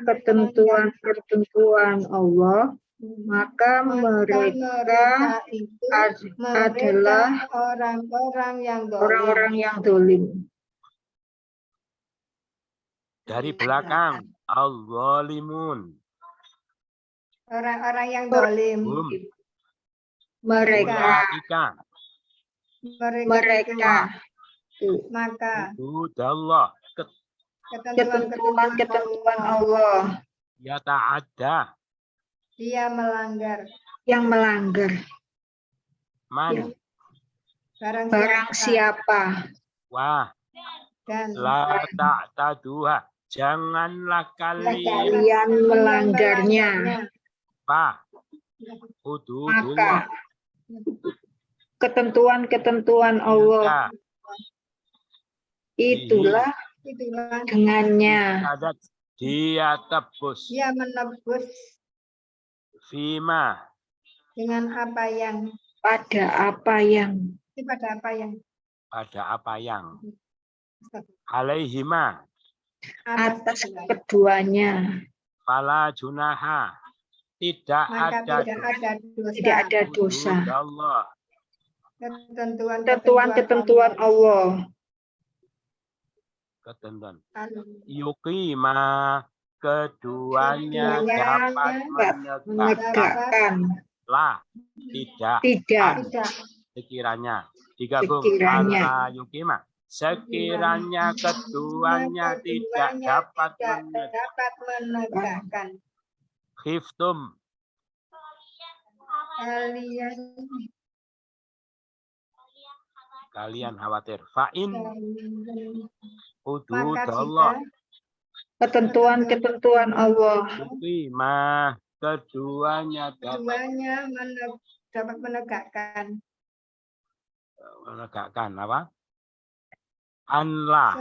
ketentuan-ketentuan Allah, maka mereka itu adalah orang-orang yang zalim. Dari belakang, al-zalimun. Orang-orang yang zalim. Mereka maka hududallah ketentuan Allah yata'adda dia melanggar. yang melanggar. man Barang siapa wah dan la ta'taduha janganlah kalian kalian melanggarnya, apa hududullah maka ketentuan-ketentuan Allah itulah dengannya adat dia tebus dia menebus fima dengan apa yang pada apa yang alaihima atas keduanya, fala junaha tidak maka ada tidak ada dosa. Allah Ketentuan-ketentuan Allah ketentuan yuqima keduanya dapat menegakkan lah tidak sekiranya digabung ala yuqima sekiranya keduanya tidak dapat menegakkan khiftum kalian khawatir fa'in hududallah ketentuan-ketentuan Allah yuqima keduanya dapat menegakkan apa anlah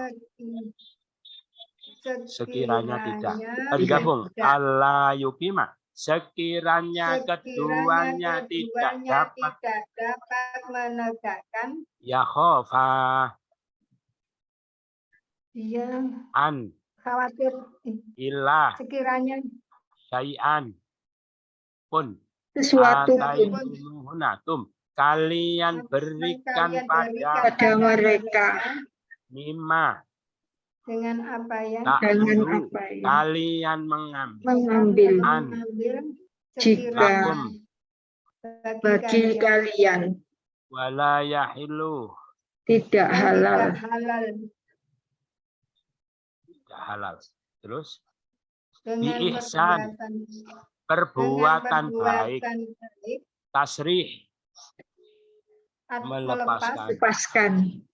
sekiranya tidak digabung Allah yuqima sekiranya keduanya tidak dapat menegakkan ya khofa dia an khawatir ilah sekiranya syai'an pun sesuatu ataimuhunatum kalian berikan pada mereka mimma dengan apa yang kalian mengambil jika lakum bagi kalian wala yahilu tidak halal terus dengan biihsan perbuatan baik tasrih melepaskan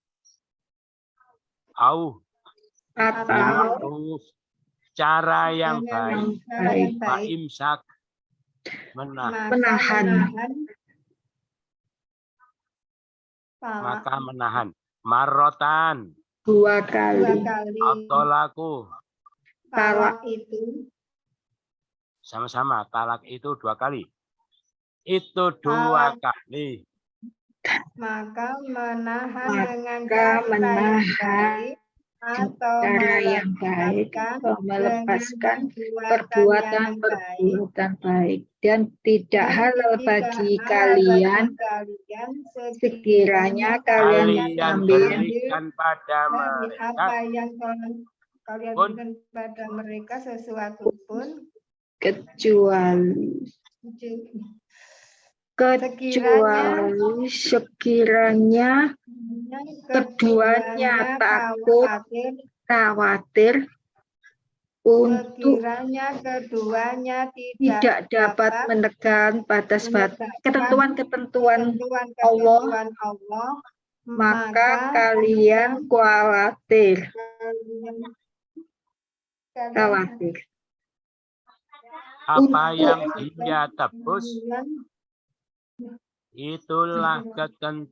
au atau cara yang baik imsak menahan maka menahan marotan 2 kali atolaku talak itu sama-sama talak itu 2 kali itu 2 kali maka menahan dengan cara yang baik atau melepaskan perbuatan baik dan tidak halal bagi kalian sekiranya kalian berikan pada mereka apa yang kalian berikan pada mereka sesuatu pun kecuali sekiranya keduanya khawatir untuk tidak dapat menekan batas-batas ketentuan-ketentuan Allah, maka kalian khawatir. Apa yang dia tebus itulah ketentuan.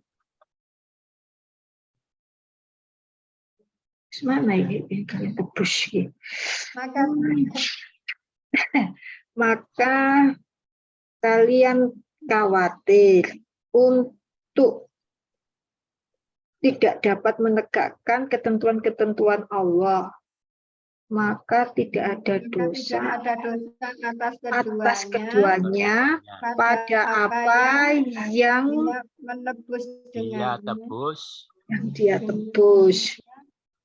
Mana ini kalian tebus maka kalian khawatir untuk tidak dapat menegakkan ketentuan-ketentuan Allah, maka tidak ada Tidak dosa ada dosa atas keduanya keduanya pada apa yang dia menebus Dia dengannya. tebus dia tebus.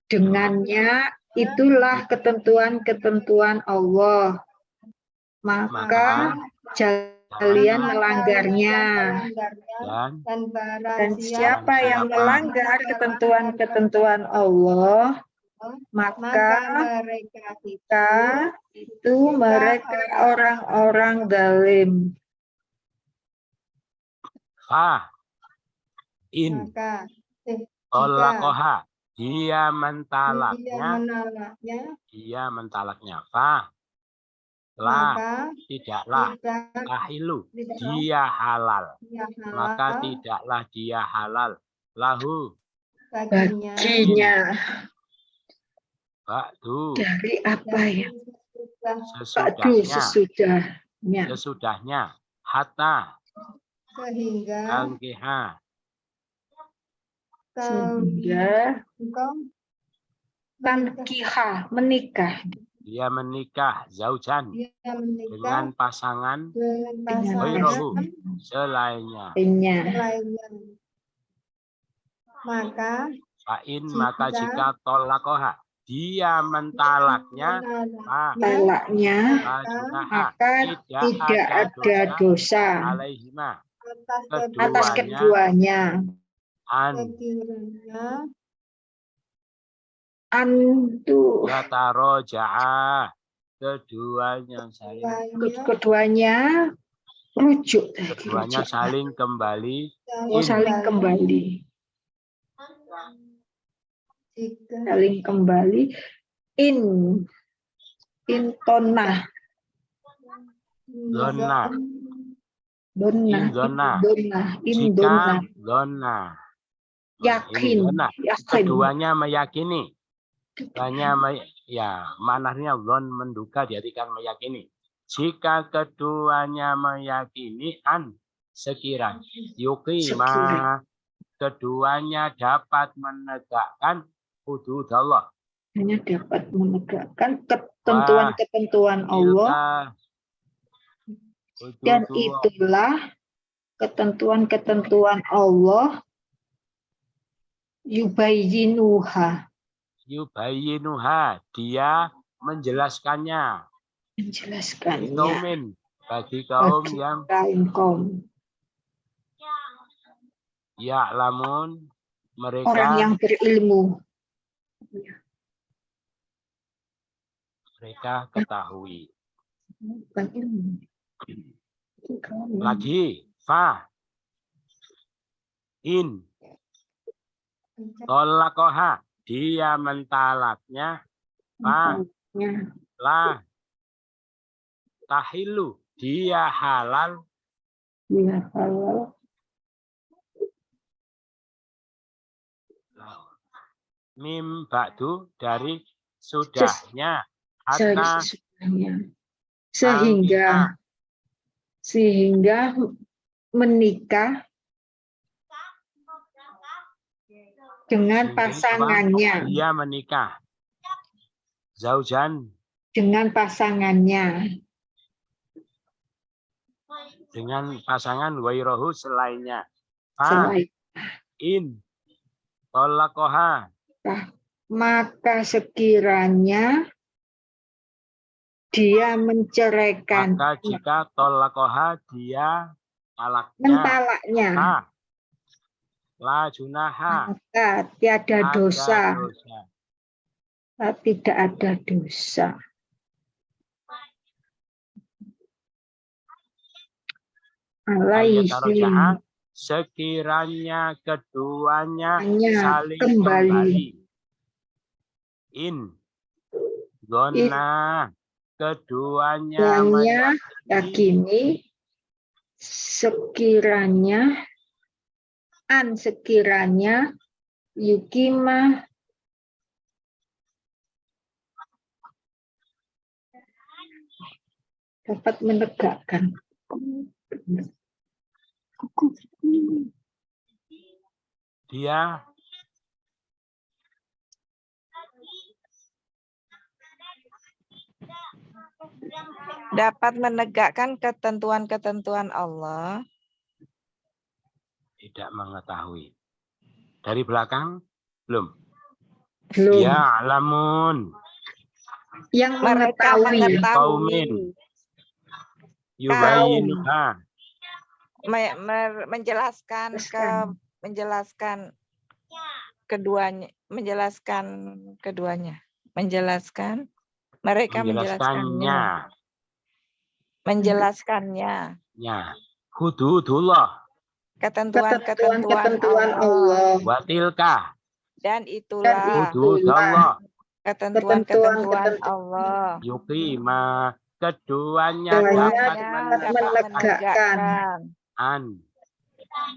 Dengannya itulah ketentuan-ketentuan Allah. Maka kalian melanggarnya. Dan siapa yang melanggar ketentuan-ketentuan Allah, maka mereka itu mereka orang-orang zalim. fa in maka tolakoha dia dia mentalaknya fa la maka tidaklah tahilu dia halal maka tidaklah dia halal lahu Baginya ba'du dari apa ya? sesudahnya sesudahnya hatta sehingga sehingga tankiha menikah dia menikah zaujan dengan pasangan pasangan selainnya maka maka jika tolakoha dia mentalaknya maka tidak ada dosa alaihima atas keduanya. Antu yataroja'a keduanya rujuk, keduanya saling kembali saling kembali intona dona yakin keduanya meyakini manahnya zon menduga diartikan meyakini jika keduanya meyakini sekiranya yuqima keduanya dapat menegakkan hudud Allah hanya dapat menegakkan ketentuan-ketentuan Allah dan itulah ketentuan-ketentuan Allah yubayyinuha dia menjelaskannya bagi kaum yang ya'lamun mereka orang yang berilmu mereka ketahui lagi fa in tolakoha dia mentalaknya la tahilu dia halal mim ba'du dari sudahnya hatta sehingga menikah dengan pasangannya dia menikah zaujan dengan pasangannya dengan pasangan wairahu selainnya in tolakoha maka sekiranya dia menceraikan maka jika tolakoha dia mentalaknya la junaha maka tiada dosa tidak ada dosa alaihim sekiranya keduanya saling kembali in gona keduanya yakini sekiranya yukimah dapat menegakkan dia dapat menegakkan ketentuan-ketentuan Allah. Tidak mengetahui. Dari belakang belum. Belum. Ya alamun. Yang Mereka mengetahui. Qaumin. Yubayyinuha. menjelaskan keduanya, mereka menjelaskannya. Ya. Hududullah. Ketentuan-ketentuan Allah. Watilka. Dan itulah Hududallah. ketentuan-ketentuan Allah. Yuqima. Keduanya Keduanya dapat menegakkan. An.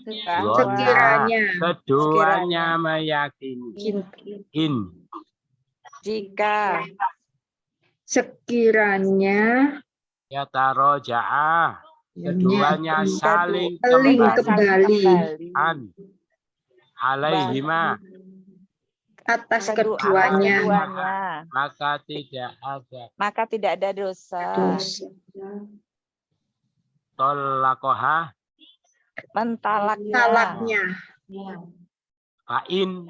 Sekiranya. Keduanya meyakini. Jika Sekiranya Ya taroja'ah. Keduanya saling kembali An. Alaihima. atas atas keduanya. maka tidak ada dosa. Tolakoha. Talaknya. Fa'in.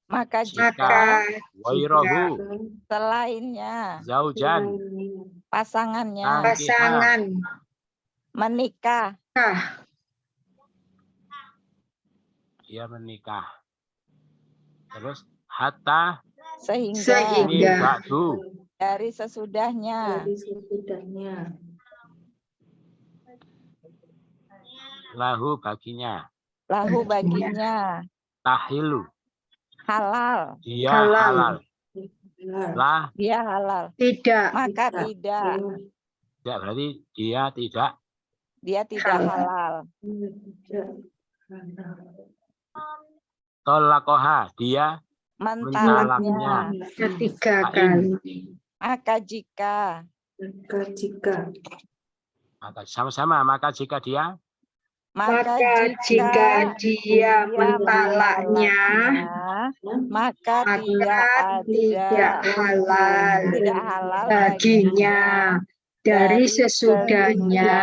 Maka Maka Wairahu. selainnya Zaujan. pasangannya pasangan menikah, Dia menikah. Terus hatta sehingga ba'du. dari sesudahnya Lahu baginya. Tahilu. halal, Dia halal. Lah. dia halal. Tidak. Maka tidak. Tidak berarti dia tidak. Dia tidak halal. Tolakoha. Dia mentalaknya. Ketiga kali. Maka jika maka sama-sama. Maka jika dia Maka jika dia mentalaknya, maka tidak halal baginya dari sesudahnya,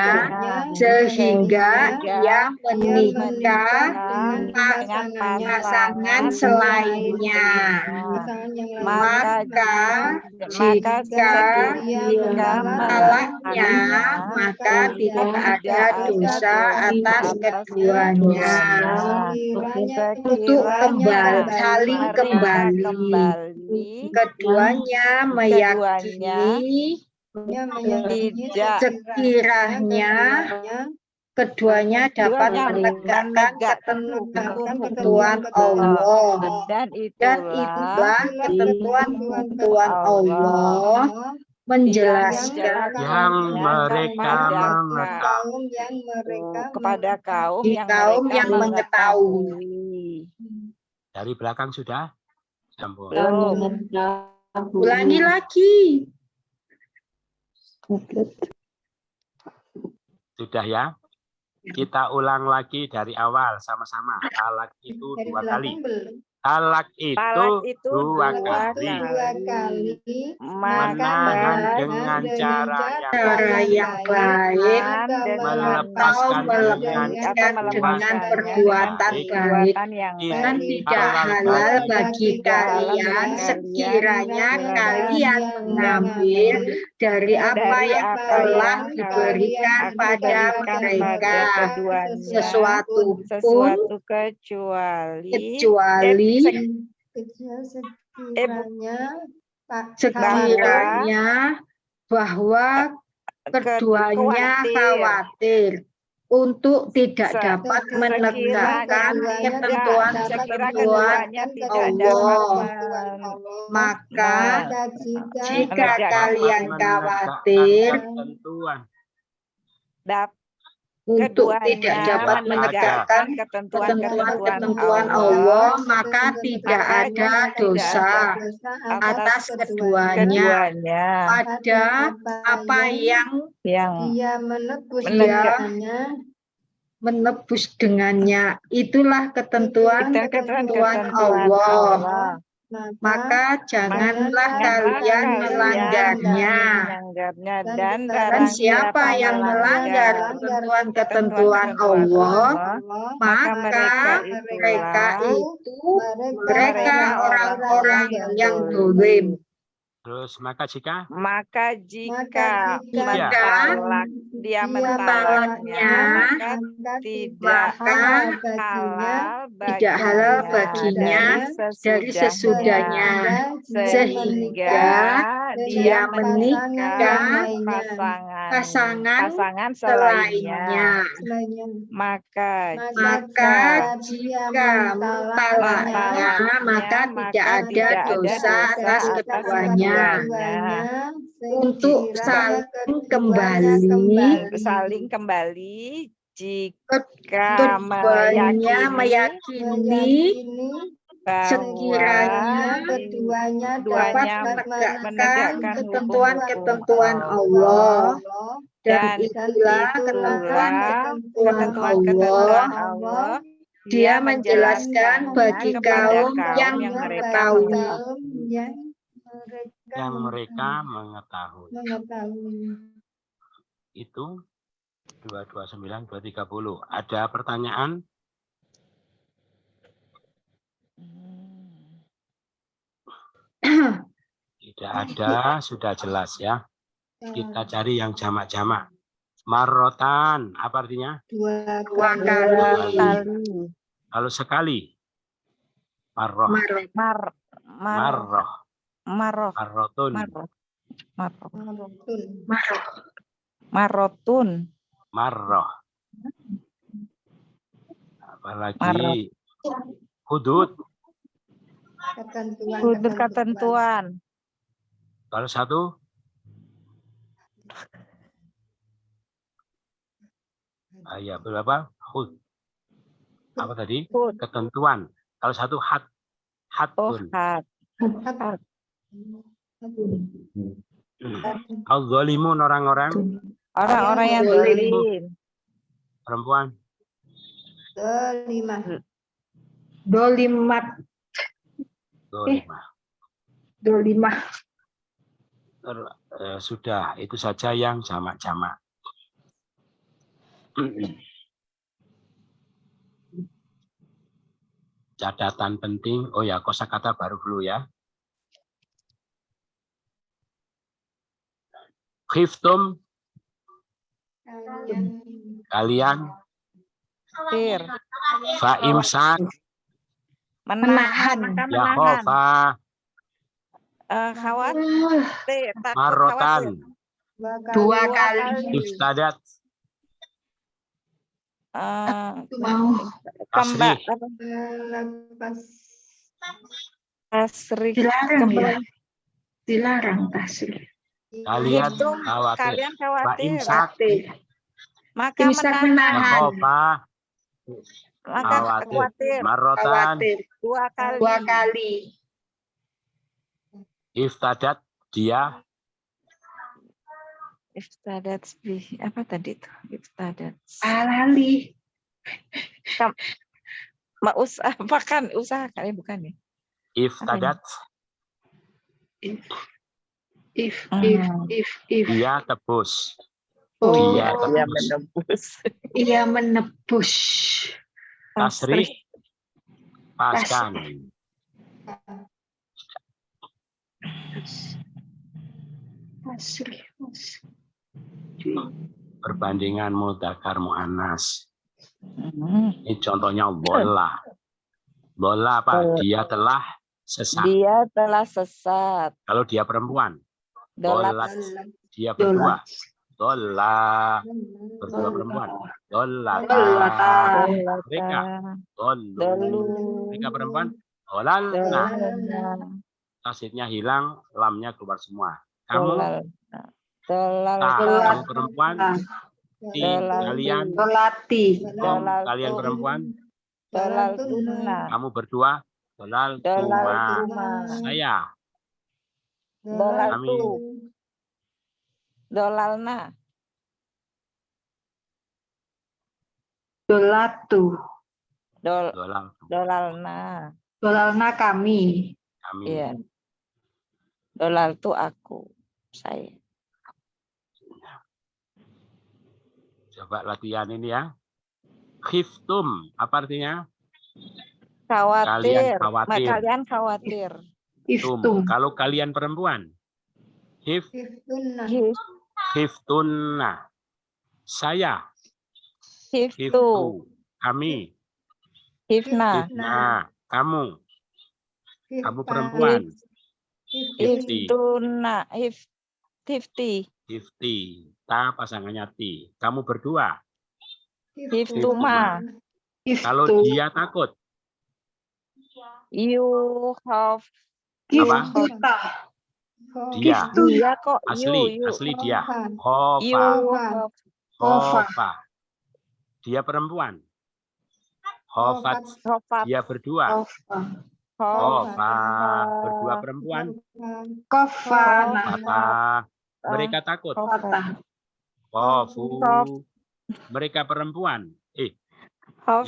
sehingga ia menikah dengan pasangan selainnya. Maka jika dia mentalaknya, maka tidak ada dosa atas keduanya. Untuk saling kembali, keduanya meyakini sekiranya keduanya dapat menegakkan ketentuan Allah, dan itulah ketentuan Allah menjelaskan yang mereka mengetahui kepada kaum yang mengetahui. Dari belakang sudah sambung. Ulangi lagi. Sudah ya? Kita ulang lagi dari awal sama-sama. Talak itu 2 kali. Talak itu 2 kali. Menahan dengan cara yang baik, melepaskan dengan perbuatan baik, dan tidak halal bagi kalian sekiranya kalian mengambil dari apa yang telah diberikan pada mereka sesuatu pun kecuali sekiranya bahwa keduanya khawatir untuk tidak dapat menegakkan ketentuan Allah. Maka jika kalian khawatir untuk tidak dapat menegakkan ketentuan Allah, maka tidak ada dosa atas keduanya pada apa yang dia menebus dengannya. Itulah ketentuan Allah. maka janganlah janganlah kalian melanggarnya. melanggarnya. Dan Dan Dan barang siapa yang melanggar ketentuan-ketentuan Allah, maka mereka itu mereka orang-orang yang dolim. Terus maka jika jika Jika dia mentalaknya, mentalaknya, maka tidak tidak halal baginya dari sesudahnya, sehingga dia menikah pasangan selainnya. Maka Maka jika mentalaknya, maka tidak ada dosa atas keduanya. Untuk saling kembali jika keduanya meyakini sekiranya keduanya dapat menegakkan menegakkan ketentuan-ketentuan hukum Allah, dan dan itulah ketentuan-ketentuan Allah. Dia menjelaskan bagi kaum yang mengetahui. yang mereka mengetahui. Itu 229, 230. Ada pertanyaan? Tidak ada, sudah jelas ya. Kita cari yang jamak-jamak. Marrotan, apa artinya? Dua Kali. kali. Kalau sekali, marroh. Marroh. Marrotun. Marrotun. Marroh. Apalagi hudud. Ketentuan. Kalau satu, ya berapa? Hud. Apa tadi? Ketentuan. Kalau satu hadun. Al-zalimun orang-orang Orang-orang yang zalim. Perempuan. Dolimah. Sudah, itu saja yang jamak-jamak. Catatan penting, oh ya, kosakata baru dulu ya. Khiftum, kalian. Fa'imsak, Menahan. ya khofa. Khawatir. Marotan. Dua kali. Iftadat. Kembali. Tasrih. Dilarang ya. Dilarang tasrih. Kalian khawatir. Fa'imsak. Maka menahan. Maka khawatir. Marotan. Dua kali. Iftadat, dia. Iftadat, apa tadi itu? Iftadat. Alali. Usaha kali bukan ya? Iftadat. If. Dia tebus. Oh, Dia menebus. Tasrih. Paskan. Perbandingan mudzakkar muannas. Ini contohnya bola. Bola apa? Dia telah sesat. Kalau dia perempuan. Dolat. Dia berdua. Dola. Berdua perempuan. Dolata. Mereka. Dolu. Mereka perempuan. Dolalna. Tasydidnya hilang, lamnya keluar semua. Kamu perempuan, kalian kalian perempuan, kamu berdua, saya, kami, Dolalna kami. Kami. Iya. Dolal itu aku, saya. Coba latihan ini ya. Khiftum, apa artinya? Khawatir. khawatir. Kalian khawatir. Iftum. Kalau kalian perempuan, Hiftunna. khiftunna. Saya, Hiftu. khiftu. Kami, Hifna. khifna. Kamu perempuan. Hiftuna. Hifti. Hifti. Ta pasangannya ti. Kamu berdua. Hiftuma. Kalau dia takut. You have. Apa? Giftuta. Dia. Dia kok. Asli dia. You Hofa. have. Hofa. Dia perempuan. Hofat. Dia berdua. Hofa. Berdua perempuan. Kofana. Apa? Mereka takut. Kota. Hofu. Mereka perempuan.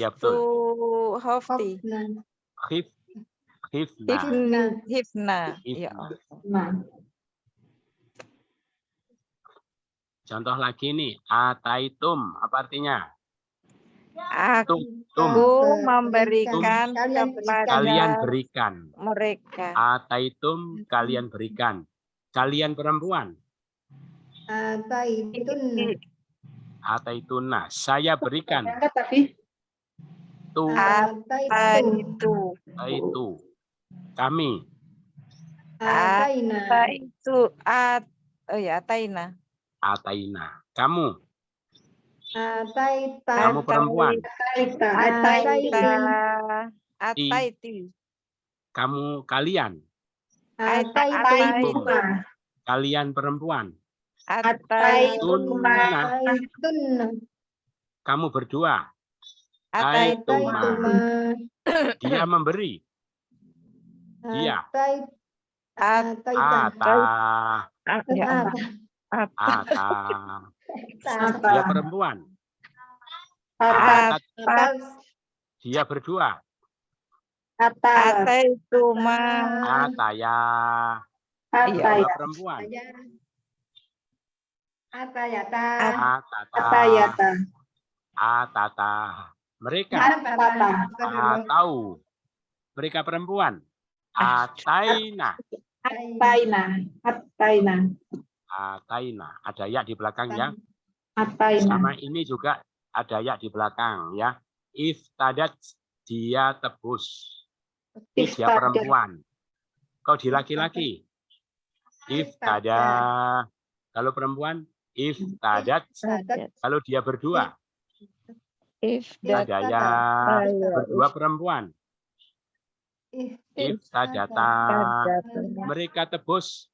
Ya, betul. Hofti. Hifna. Hifna. Ya. Nah. Contoh lagi nih. Ataitum. Apa artinya? Aku Tum. memberikan Kalian kepada Kalian berikan. mereka. Ataitum. Kalian berikan. Kalian perempuan. Ataituna. Saya berikan. Angkat tapi. Itu. Kami. Ataina. Ataina. Kamu. Kamu perempuan. Ataiti. Kamu kalian. Ataituma. Kalian perempuan. Ataituma. Kamu berdua. Ataituma. Dia memberi. Dia. Ata. Dia perempuan. Dia berdua. Ataituma. Ataya. Dia perempuan. Atata. Mereka. Tahu. Mereka perempuan. Ataina. Ada ya di belakang ya. Sama ini juga ada ya di belakang ya. Iftadat, dia tebus. Dia perempuan. Kau di laki-laki. Iftada. Kalau perempuan, iftadat. Kalau dia berdua. Ada ya berdua perempuan. Iftadata. Mereka tebus.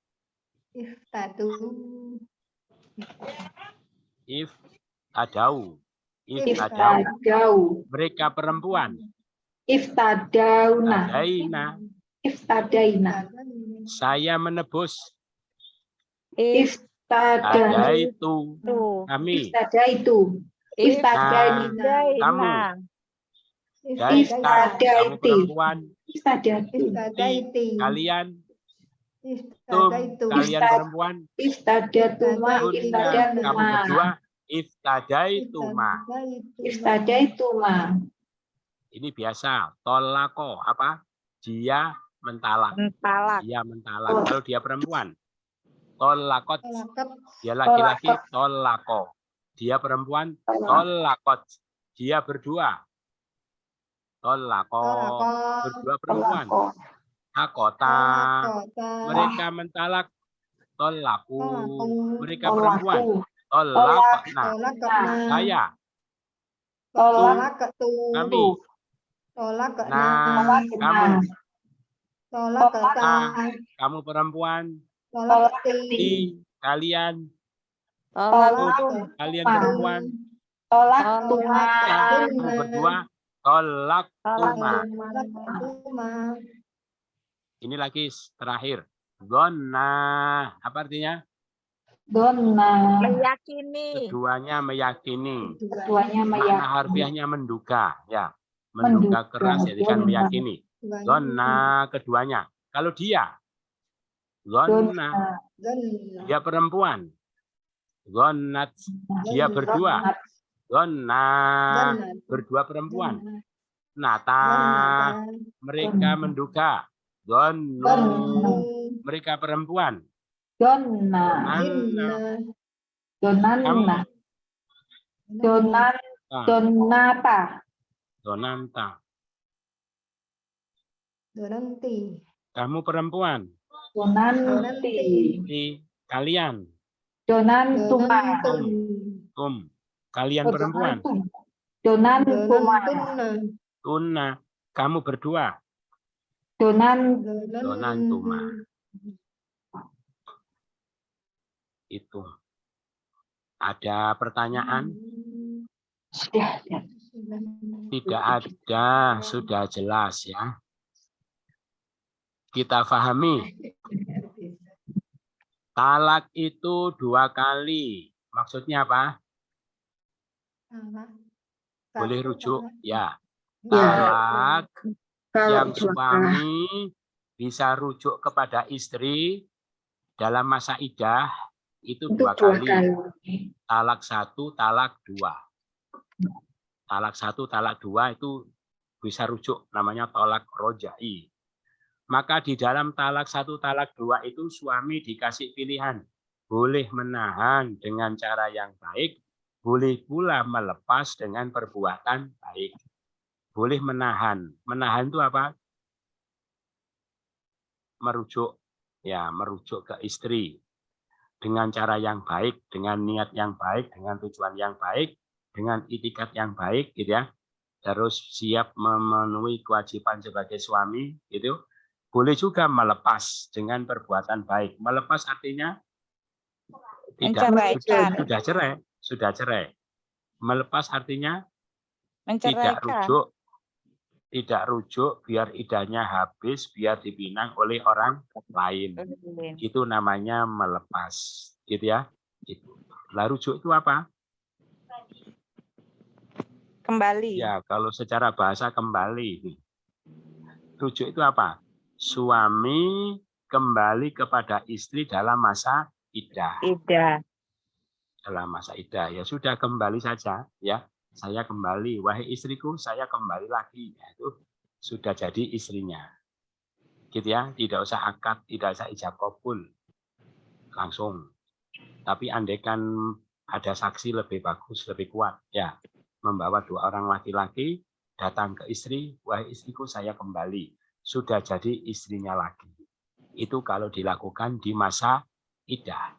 Iftadau. Mereka perempuan. Iftadaina. Saya menebus. Iftadaitu. Kami. Kamu. Kamu perempuan. Kalian. Kalian perempuan. Kamu berdua. Iftadaituma. Ini biasa. Tolako. Apa? Dia mentalak. Dia mentalak. Kalau dia perempuan. Tolakot. Dia laki-laki. Tolako. Dia perempuan. Tolakot. Dia berdua. Tolako. Berdua perempuan. Hakota. Mereka mentalak. Tolaku. Mereka perempuan. Tolakna. Saya. Kami. Nah, kamu. Kamu perempuan. Kalian. Kalian perempuan. Kamu berdua. Tolaktuma. Ini lagi terakhir. Gonna. Apa artinya? Donna. Meyakini. Keduanya meyakini. Meyakini. Harfiahnya menduga. Ya. Menduga keras, jadi kan meyakini. Gonna keduanya. Kalau dia, Zonna, Zonna. dia perempuan. Zonnat, dia berdua. Zonna, berdua perempuan. Nata, mereka menduga. Zonnu, mereka perempuan. Donna. Zonanna, Donanna. Donata. Zonanta, Donanti. kamu perempuan. Donanti. Kalian. Donantuma. Tum, kalian perempuan. Donantuma. Tunna, kamu berdua. Donantuma. Itu. Ada pertanyaan? Sudah. Tidak ada, sudah jelas ya. Kita pahami. Talak itu 2 kali. Maksudnya apa? Boleh rujuk? Ya. Talak yang suami bisa rujuk kepada istri dalam masa iddah itu 2 kali. Talak 1, talak 2. Talak 1, talak 2 itu bisa rujuk, namanya talak rojai. Maka di dalam talak 1, talak 2 itu suami dikasih pilihan. Boleh menahan dengan cara yang baik, boleh pula melepas dengan perbuatan baik. Boleh menahan. Menahan itu apa? Merujuk. Ya, merujuk ke istri. Dengan cara yang baik, dengan niat yang baik, dengan tujuan yang baik, dengan itikat yang baik, gitu ya. Terus siap memenuhi kewajiban sebagai suami, gitu. Boleh juga melepas dengan perbuatan baik. Melepas artinya tidak sudah cerai. Melepas artinya tidak rujuk biar idahnya habis, biar dipinang oleh orang lain. Itu namanya melepas, gitu ya. Itu. Lah rujuk itu apa? Kembali. Ya, kalau secara bahasa kembali. Rujuk itu apa? Suami kembali kepada istri dalam masa iddah. Dalam masa iddah, ya sudah kembali saja, ya. Saya kembali, wahai istriku, saya kembali lagi. Ya, itu sudah jadi istrinya. Gitu ya, tidak usah akad, tidak usah ijab qabul. Langsung. Tapi andaikan ada saksi lebih bagus, lebih kuat, ya. Membawa 2 orang laki-laki datang ke istri, wahai istriku, saya kembali. Sudah jadi istrinya lagi. Itu kalau dilakukan di masa iddah.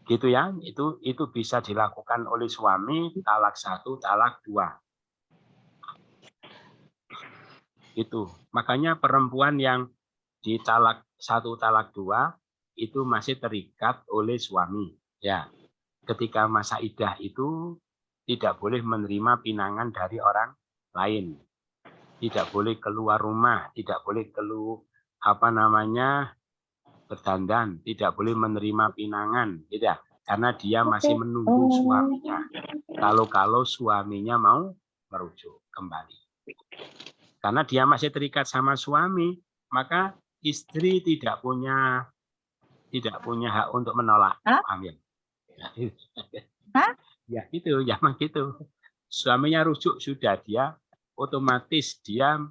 Gitu ya, itu bisa dilakukan oleh suami talak 1, talak 2. Itu. Makanya perempuan yang di talak 1, talak 2 itu masih terikat oleh suami. Ya. Ketika masa iddah itu tidak boleh menerima pinangan dari orang lain. Tidak boleh keluar rumah, tidak boleh berdandan, tidak boleh menerima pinangan, gitu ya. Karena dia masih menunggu suaminya. Kalau suaminya mau merujuk kembali. Karena dia masih terikat sama suami, maka istri tidak punya hak untuk menolak. Amin. Ya gitu, ya memang gitu. Suaminya rujuk sudah, dia otomatis dia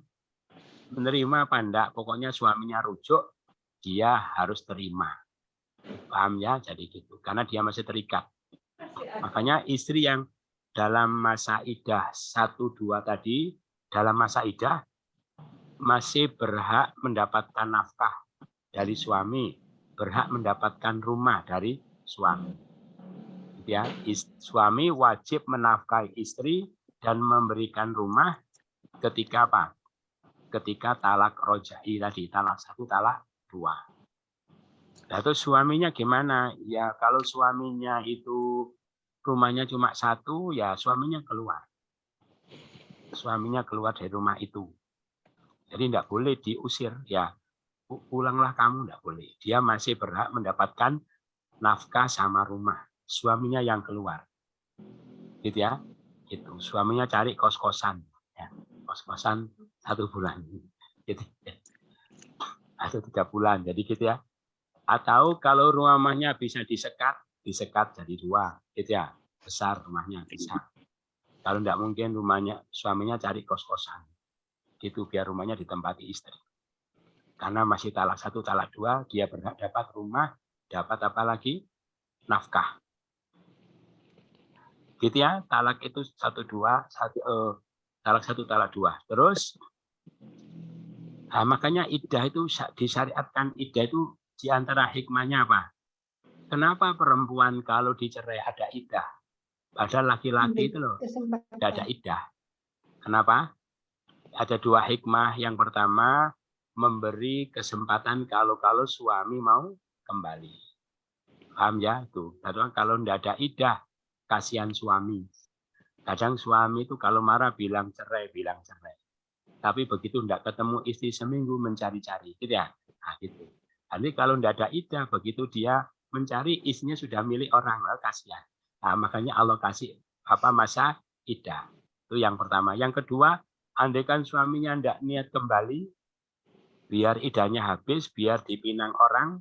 menerima apa enggak, pokoknya suaminya rujuk, dia harus terima. Paham ya? Jadi gitu. Karena dia masih terikat. Makanya istri yang dalam masa iddah 1, 2 tadi, dalam masa iddah masih berhak mendapatkan nafkah dari suami, berhak mendapatkan rumah dari suami. Ya, suami wajib menafkahi istri dan memberikan rumah ketika apa? Ketika talak rojai tadi, talak 1, talak 2. Lalu suaminya gimana? Ya kalau suaminya itu rumahnya cuma 1, ya suaminya keluar. Suaminya keluar dari rumah itu. Jadi tidak boleh diusir. Ya pulanglah kamu, tidak boleh. Dia masih berhak mendapatkan nafkah sama rumah. Suaminya yang keluar. Gitu ya. Itu suaminya cari kos-kosan. Ya. Kos-kosan 1 bulan. Gitu. atau 3 bulan. Jadi gitu ya. Atau kalau rumahnya bisa disekat jadi 2, gitu ya. Besar rumahnya bisa. Kalau tidak mungkin rumahnya suaminya cari kos-kosan. Itu biar rumahnya ditempati istri. Karena masih talak 1, talak 2, dia berhak dapat rumah, dapat apa lagi? Nafkah. Gitu ya, talak itu 1, 2, talak 1, talak 2. Terus, nah, makanya iddah itu disyariatkan. Iddah itu diantara hikmahnya apa? Kenapa perempuan kalau dicerai ada iddah? Padahal laki-laki itu loh, tidak ada iddah. Kenapa? Ada 2 hikmah. Yang pertama, memberi kesempatan kalau suami mau kembali. Paham ya? Itu. Kalau tidak ada iddah, kasihan suami. Kadang suami itu kalau marah bilang cerai. Tapi begitu tidak ketemu istri seminggu mencari-cari. Gitu ya? Nah, gitu. Jadi kalau tidak ada iddah, begitu dia mencari, istrinya sudah milik orang. Kasihan. Nah, makanya Allah kasih masa iddah. Itu yang pertama. Yang kedua, andaikan suaminya tidak niat kembali, biar iddahnya habis, biar dipinang orang,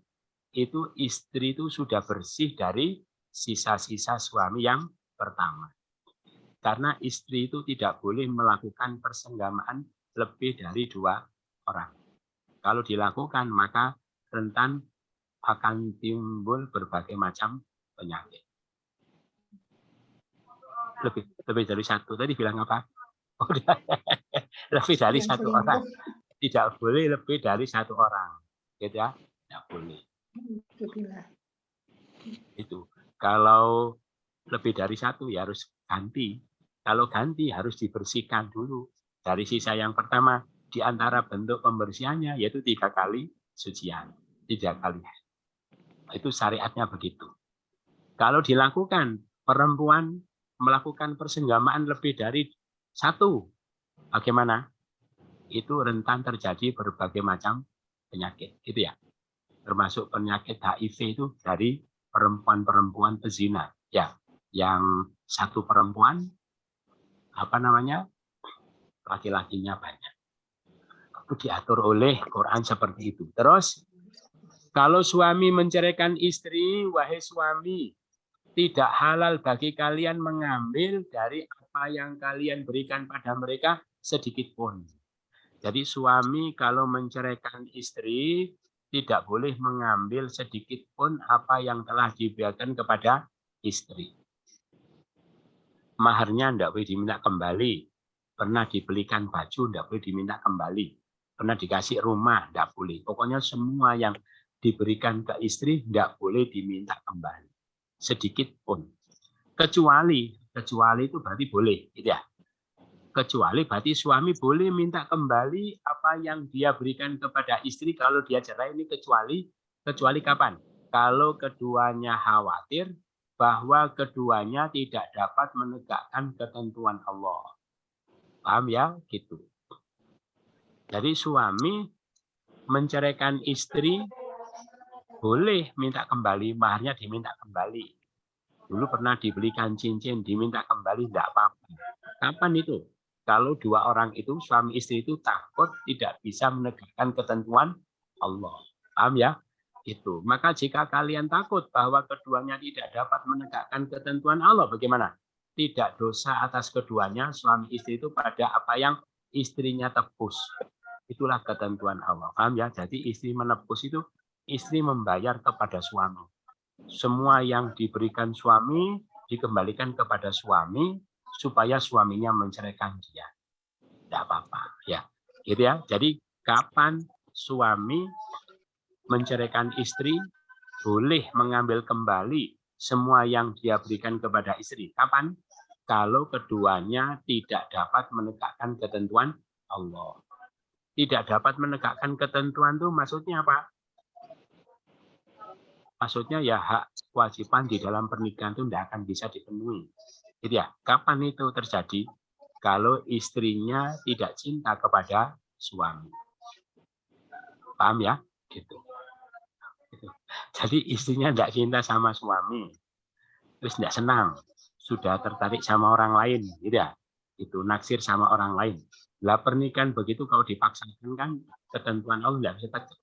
itu istri itu sudah bersih dari sisa-sisa suami yang pertama. Karena istri itu tidak boleh melakukan persenggamaan lebih dari 2 orang. Kalau dilakukan, maka rentan akan timbul berbagai macam penyakit. Lebih dari 1. Tadi bilang apa? Lebih dari 1 orang. Tidak boleh lebih dari 1 orang. Gitu ya? Tidak boleh. Itu. Kalau lebih dari 1 ya harus ganti. Kalau ganti harus dibersihkan dulu. Dari sisa yang pertama, di antara bentuk pembersihannya yaitu 3 kali sucian. 3 kali. Itu syariatnya begitu. Kalau dilakukan, perempuan melakukan persenggamaan lebih dari 1, bagaimana? Itu rentan terjadi berbagai macam penyakit, gitu ya. Termasuk penyakit HIV itu dari perempuan-perempuan pezina, ya. Yang 1 perempuan, laki-lakinya banyak. Itu diatur oleh Quran seperti itu. Terus, kalau suami menceraikan istri, wahai suami, tidak halal bagi kalian mengambil dari apa yang kalian berikan pada mereka sedikit pun. Jadi suami kalau menceraikan istri tidak boleh mengambil sedikit pun apa yang telah diberikan kepada istri. Maharnya tidak boleh diminta kembali. Pernah dibelikan baju tidak boleh diminta kembali. Pernah dikasih rumah tidak boleh. Pokoknya semua yang diberikan ke istri tidak boleh diminta kembali. Sedikit pun. Kecuali itu berarti boleh, gitu ya. Kecuali berarti suami boleh minta kembali apa yang dia berikan kepada istri kalau dia cerai. Ini kecuali kapan? Kalau keduanya khawatir bahwa keduanya tidak dapat menegakkan ketentuan Allah. Paham ya? Gitu. Jadi suami menceraikan istri boleh minta kembali, maharnya diminta kembali. Dulu pernah dibelikan cincin, diminta kembali, tidak apa-apa. Kapan itu? Kalau 2 orang itu, suami istri itu takut tidak bisa menegakkan ketentuan Allah. Paham ya? Itu. Maka jika kalian takut bahwa keduanya tidak dapat menegakkan ketentuan Allah, bagaimana? Tidak dosa atas keduanya, suami istri itu pada apa yang istrinya tebus. Itulah ketentuan Allah. Paham ya? Jadi istri menebus itu, istri membayar kepada suami. Semua yang diberikan suami dikembalikan kepada suami supaya suaminya menceraikan dia. Tidak apa-apa, ya. Gitu ya. Jadi kapan suami menceraikan istri boleh mengambil kembali semua yang dia berikan kepada istri. Kapan? Kalau keduanya tidak dapat menegakkan ketentuan Allah. Tidak dapat menegakkan ketentuan itu maksudnya apa? Maksudnya ya hak kewajiban di dalam pernikahan itu tidak akan bisa dipenuhi. Jadi ya, kapan itu terjadi? Kalau istrinya tidak cinta kepada suami. Paham ya? Gitu. Jadi istrinya tidak cinta sama suami. Terus tidak senang. Sudah tertarik sama orang lain. Gitu ya? Itu naksir sama orang lain. Lah pernikahan begitu kalau dipaksakan kan ketentuan Allah tidak bisa terjadi.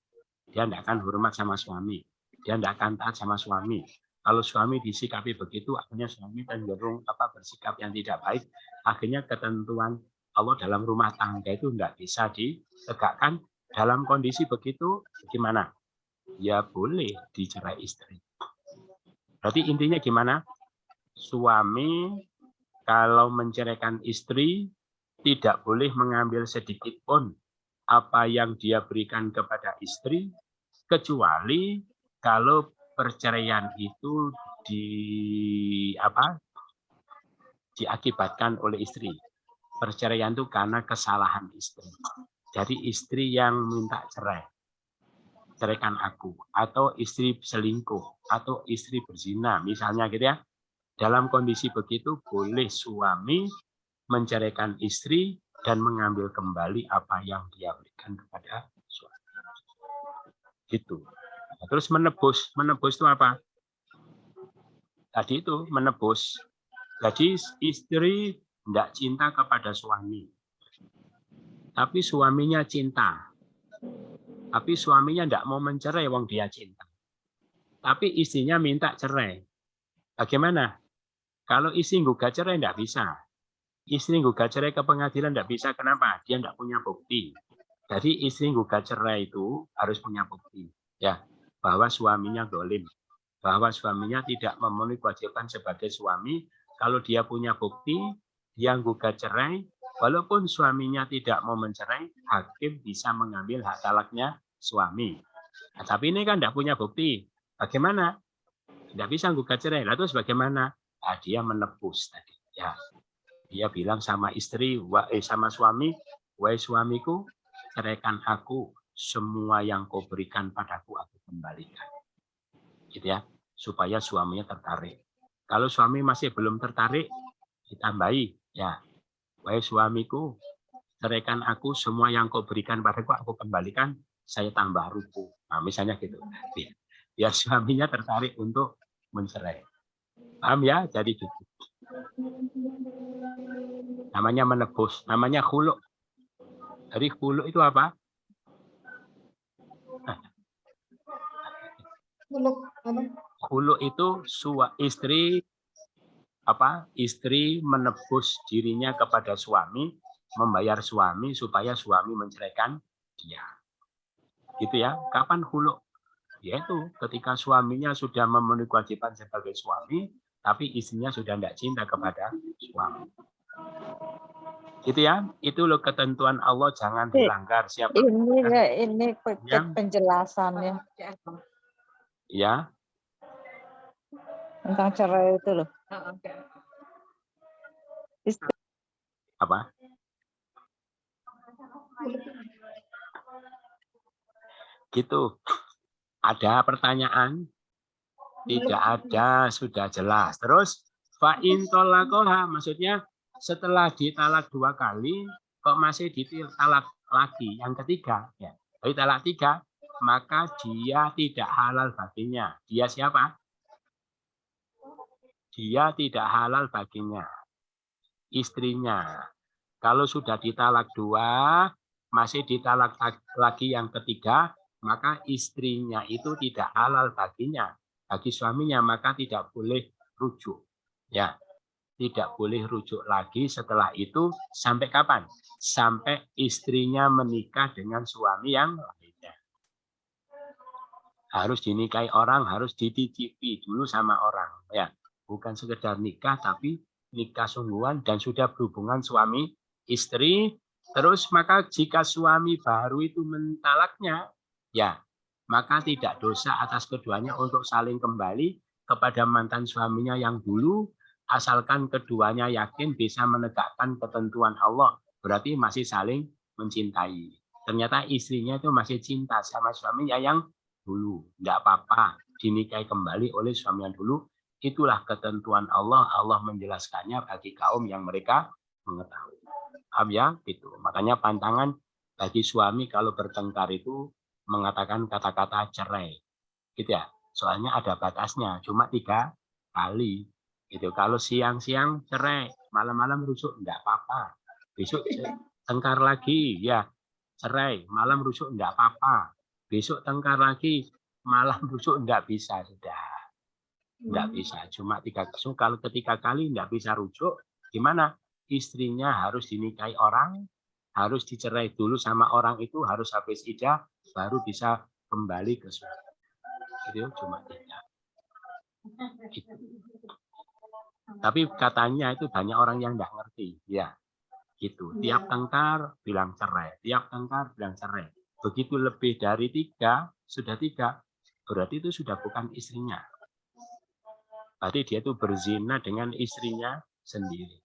Dia tidak akan hormat sama suami. Dia tidak akan taat sama suami. Kalau suami disikapi begitu, akhirnya suami cenderung bersikap yang tidak baik. Akhirnya ketentuan Allah dalam rumah tangga itu tidak bisa ditegakkan. Dalam kondisi begitu, gimana? Ya boleh dicerai istri. Berarti intinya gimana? Suami kalau menceraikan istri tidak boleh mengambil sedikit pun apa yang dia berikan kepada istri, kecuali kalau perceraian itu diakibatkan oleh istri. Perceraian itu karena kesalahan istri. Jadi istri yang minta cerai, ceraikan aku, atau istri selingkuh, atau istri berzina, misalnya gitu ya. Dalam kondisi begitu boleh suami menceraikan istri dan mengambil kembali apa yang dia berikan kepada suami. Gitu. Nah, terus menebus itu apa? Tadi itu menebus. Jadi istri tidak cinta kepada suami. Tapi suaminya cinta. Tapi suaminya tidak mau mencerai, wong dia cinta. Tapi istrinya minta cerai. Bagaimana? Kalau istri gugat cerai tidak bisa. Istri gugat cerai ke pengadilan tidak bisa. Kenapa? Dia tidak punya bukti. Jadi istri gugat cerai itu harus punya bukti. Ya, bahwa suaminya dolim. Bahwa suaminya tidak memenuhi kewajiban sebagai suami. Kalau dia punya bukti, dia gugat cerai. Walaupun suaminya tidak mau mencerai, hakim bisa mengambil hak talaknya suami. Nah, tapi ini kan tidak punya bukti. Bagaimana? Tidak bisa gugat cerai. Lalu terus bagaimana? Nah, dia menebus tadi. Ya, dia bilang sama istri, sama suami, wahai suamiku, ceraikan aku. Semua yang kau berikan padaku, aku kembalikan. Gitu ya, supaya suaminya tertarik. Kalau suami masih belum tertarik, ditambahi. Ya, wahai suamiku, ceraikan aku, semua yang kau berikan padaku, aku kembalikan, saya tambah rupu. Nah, misalnya gitu. Biar suaminya tertarik untuk mencerai. Paham ya? Jadi gitu. Namanya menebus, namanya khulu'. Jadi khulu' itu apa? Khulu' itu istri menebus dirinya kepada suami, membayar suami supaya suami menceraikan dia. Gitu ya. Kapan khulu'? Yaitu ketika suaminya sudah memenuhi kewajiban sebagai suami, tapi istrinya sudah tidak cinta kepada suami. Gitu ya. Itu loh ketentuan Allah, jangan dilanggar. Siapa? Ini Ya. penjelasannya. Ya. Tentang cerai itu loh. Apa? Gitu. Ada pertanyaan? Tidak ada, sudah jelas. Terus fa'in tolakoha, maksudnya setelah ditalak 2 kali, kok masih ditalak lagi yang ketiga? Ya. Dari talak 3, maka dia tidak halal baginya. Dia siapa? Dia tidak halal baginya. Istrinya. Kalau sudah ditalak 2, masih ditalak lagi yang ketiga, maka istrinya itu tidak halal baginya. Bagi suaminya, maka tidak boleh rujuk. Ya, tidak boleh rujuk lagi setelah itu sampai kapan? Sampai istrinya menikah dengan suami yang lainnya. Harus dinikahi orang, harus dititipi dulu sama orang. Ya, bukan sekedar nikah, tapi nikah sungguhan dan sudah berhubungan suami istri. Terus maka jika suami baru itu mentalaknya, ya, maka tidak dosa atas keduanya untuk saling kembali kepada mantan suaminya yang dulu, asalkan keduanya yakin bisa menegakkan ketentuan Allah, berarti masih saling mencintai. Ternyata istrinya itu masih cinta sama suaminya yang dulu, tidak apa-apa dinikahi kembali oleh suami yang dulu. Itulah ketentuan Allah. Allah menjelaskannya bagi kaum yang mereka mengetahui. Paham ya? Gitu. Makanya pantangan bagi suami kalau bertengkar itu mengatakan kata-kata cerai, gitu ya. Soalnya ada batasnya, cuma 3 kali. Gitu. Kalau siang-siang cerai, malam-malam rujuk, enggak apa-apa. Besok tengkar lagi, ya cerai, malam rujuk, enggak apa-apa. besok tengkar lagi, malam rujuk enggak bisa sudah. Enggak bisa, cuma 3 kali. Kalau ketiga kali enggak bisa rujuk, gimana? Istrinya harus dinikahi orang, harus dicerai dulu sama orang itu, harus habis iddah, baru bisa kembali ke suami. Itu cuma 3. Gitu. Tapi katanya itu banyak orang yang enggak ngerti, ya. Gitu. Tiap tengkar bilang cerai, tiap tengkar bilang cerai. Begitu lebih dari 3, sudah 3, berarti itu sudah bukan istrinya. Berarti dia itu berzina dengan istrinya sendiri.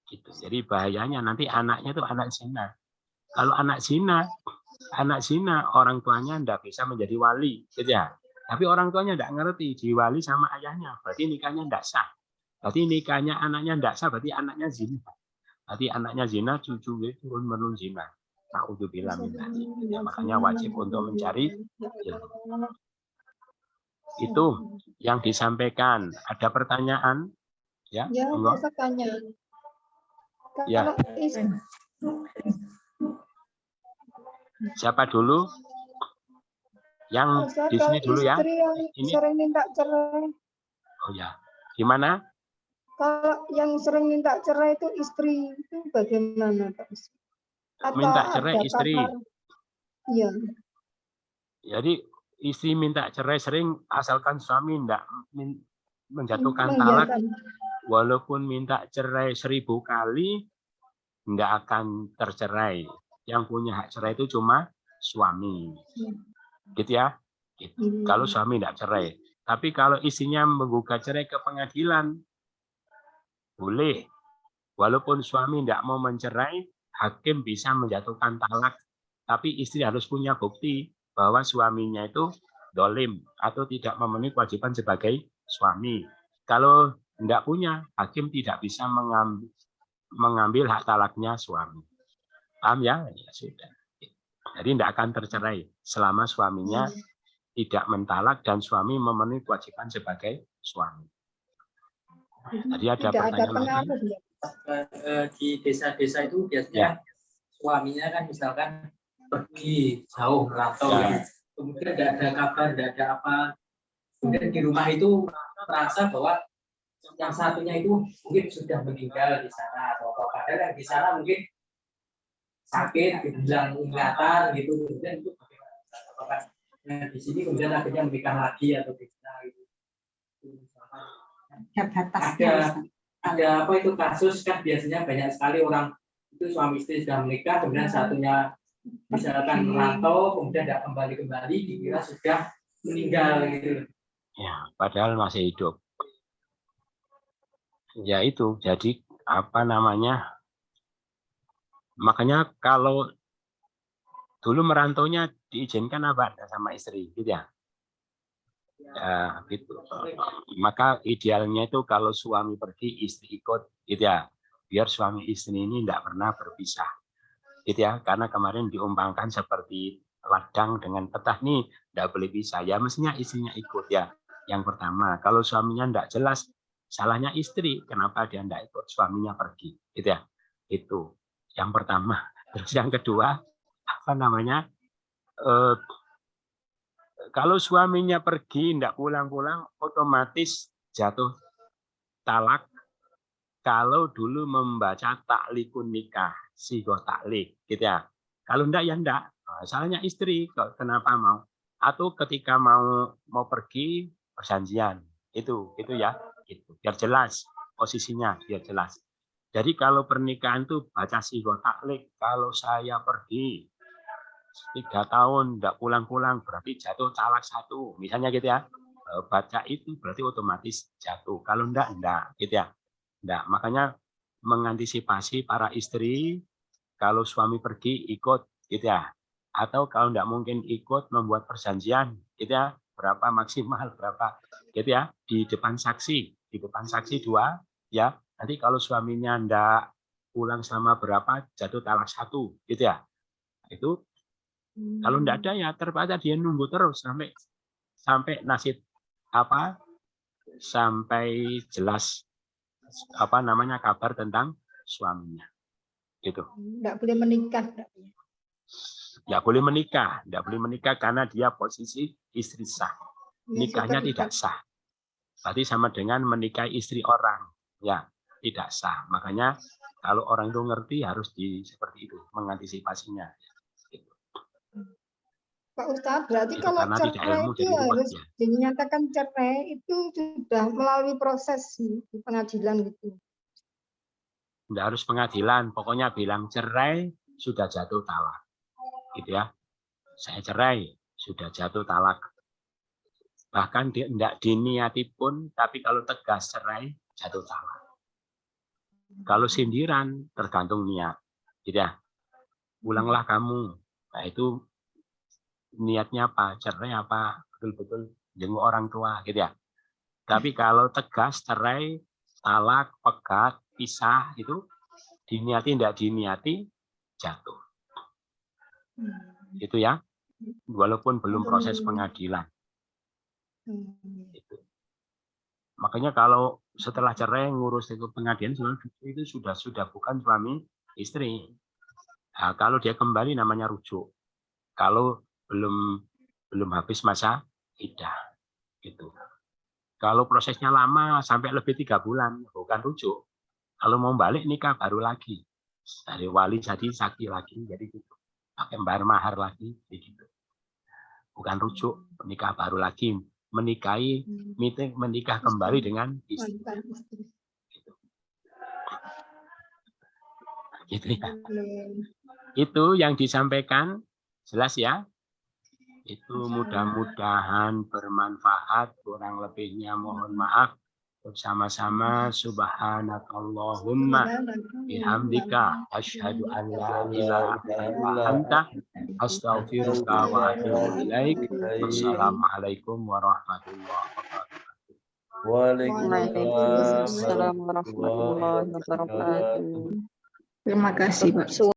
Gitu. Jadi bahayanya nanti anaknya itu anak zina. Kalau anak zina orang tuanya tidak bisa menjadi wali, gitu ya. Tapi orang tuanya tidak ngerti diwali sama ayahnya, berarti nikahnya tidak sah. Berarti nikahnya anaknya tidak sah, berarti anaknya zina. Berarti anaknya zina, cucu turun menurun zina. Na'udzubillah min dzalik. Ya, makanya wajib untuk mencari ilmu. Itu yang disampaikan. Ada pertanyaan? Ya, Ya, enggak? bisa tanya. Ya. Kalau Siapa dulu? Yang di sini dulu ya. istri yang Ini. sering minta cerai. Oh ya. Gimana? Kalau yang sering minta cerai itu istri, itu bagaimana, Pak? Atau Minta cerai ada istri. Iya. Jadi istri minta cerai sering asalkan suami tidak menjatuhkan talak, walaupun minta cerai 1000 kali tidak akan tercerai. Yang punya hak cerai itu cuma suami, gitu ya. Gitu. Kalau suami tidak cerai, tapi kalau istrinya menggugat cerai ke pengadilan, boleh. Walaupun suami tidak mau mencerai, hakim bisa menjatuhkan talak, tapi istri harus punya bukti bahwa suaminya itu dolim atau tidak memenuhi kewajiban sebagai suami. Kalau tidak punya, hakim tidak bisa mengambil hak talaknya suami. Paham ya? Ya sudah. Jadi tidak akan tercerai selama suaminya tidak mentalak dan suami memenuhi kewajiban sebagai suami. Jadi ada pertanyaan lagi. Di desa-desa itu biasanya suaminya kan misalkan pergi jauh merantau, kemudian tidak ada kabar, tidak ada apa, kemudian di rumah itu merasa bahwa yang satunya itu mungkin sudah meninggal di sana atau apa, padahal yang di sana mungkin sakit, hilang ingatan gitu, kemudian itu apakah di sini kemudian akhirnya menikah lagi atau tidak gitu. Ada apa itu kasus kan biasanya banyak sekali orang itu suami istri sudah menikah, kemudian satunya misalkan merantau, kemudian tidak kembali dikira sudah meninggal gitu. Ya, padahal masih hidup. Ya itu, jadi apa namanya? Makanya kalau dulu merantaunya diizinkan apa sama istri, gitu ya. Ya, gitu. Maka idealnya itu kalau suami pergi, istri ikut, gitu ya. Biar suami istri ini tidak pernah berpisah, gitu ya. Karena kemarin diumpamakan seperti ladang dengan petah nih, tidak boleh pisah. Ya mestinya istrinya ikut ya. Yang pertama, kalau suaminya tidak jelas, salahnya istri. Kenapa dia tidak ikut? Suaminya pergi, gitu ya. Itu yang pertama. Terus yang kedua, apa namanya? Kalau suaminya pergi, tidak pulang-pulang, otomatis jatuh talak. Kalau dulu membaca taklikun nikah, sigoh taklik, gitu ya. Kalau enggak ya enggak. Nah, salahnya istri, kenapa mau? Atau ketika mau pergi perjanjian, itu ya, gitu. Biar jelas posisinya, biar jelas. Jadi kalau pernikahan itu baca sigoh taklik, kalau saya pergi 3 tahun tidak pulang-pulang berarti jatuh talak 1, misalnya gitu ya. Baca itu berarti otomatis jatuh. Kalau enggak, gitu ya. Enggak. Makanya mengantisipasi para istri kalau suami pergi ikut, gitu ya. Atau kalau enggak mungkin ikut membuat perjanjian, gitu ya. Berapa maksimal, berapa, gitu ya. Di depan saksi 2, ya. Nanti kalau suaminya enggak pulang selama berapa, jatuh talak 1, gitu ya. Itu kalau enggak ada ya terpaksa dia nunggu terus sampai nasib apa, sampai jelas apa namanya kabar tentang suaminya, gitu. Enggak boleh menikah. Nggak boleh menikah, karena dia posisi istri sah. Nikahnya tidak sah. Berarti sama dengan menikahi istri orang, ya tidak sah. Makanya kalau orang itu ngerti harus seperti itu, mengantisipasinya. Pak Ustadz, berarti Itu kalau karena tidak cerai ilmu, itu jadi ruwet, harus ya. dinyatakan cerai itu sudah melalui proses di pengadilan gitu. Tidak harus pengadilan, pokoknya bilang cerai sudah jatuh talak, gitu ya. Saya cerai sudah jatuh talak. Bahkan tidak diniati pun, tapi kalau tegas cerai jatuh talak. Kalau sindiran tergantung niat, gitu ya. Pulanglah kamu, nah itu niatnya apa? Cerai apa? Betul-betul jenguk orang tua, gitu ya. Tapi kalau tegas cerai, talak, pegat, pisah itu diniati tidak diniati jatuh. Itu ya. Walaupun belum proses pengadilan. Itu. Makanya kalau setelah cerai ngurus itu pengadilan itu sudah bukan suami istri. Nah, kalau dia kembali namanya rujuk. Kalau belum habis masa iddah, gitu. Kalau prosesnya lama sampai lebih 3 bulan bukan rujuk. Kalau mau balik nikah baru lagi dari wali jadi saksi lagi, jadi gitu. Pakai bayar mahar lagi, gitu. Bukan rujuk, nikah baru lagi, menikah kembali dengan istri. Gitu ya. Itu yang disampaikan jelas ya. Itu mudah-mudahan bermanfaat, kurang lebihnya mohon maaf. Bersama-sama subhanakallahumma bihamdika asyhadu an la ilaha illa anta astaghfiruka wa atubu ilaik. Wassalamualaikum warahmatullahi wabarakatuh. Waalaikumsalam warahmatullahi wabarakatuh. Terima kasih, Pak.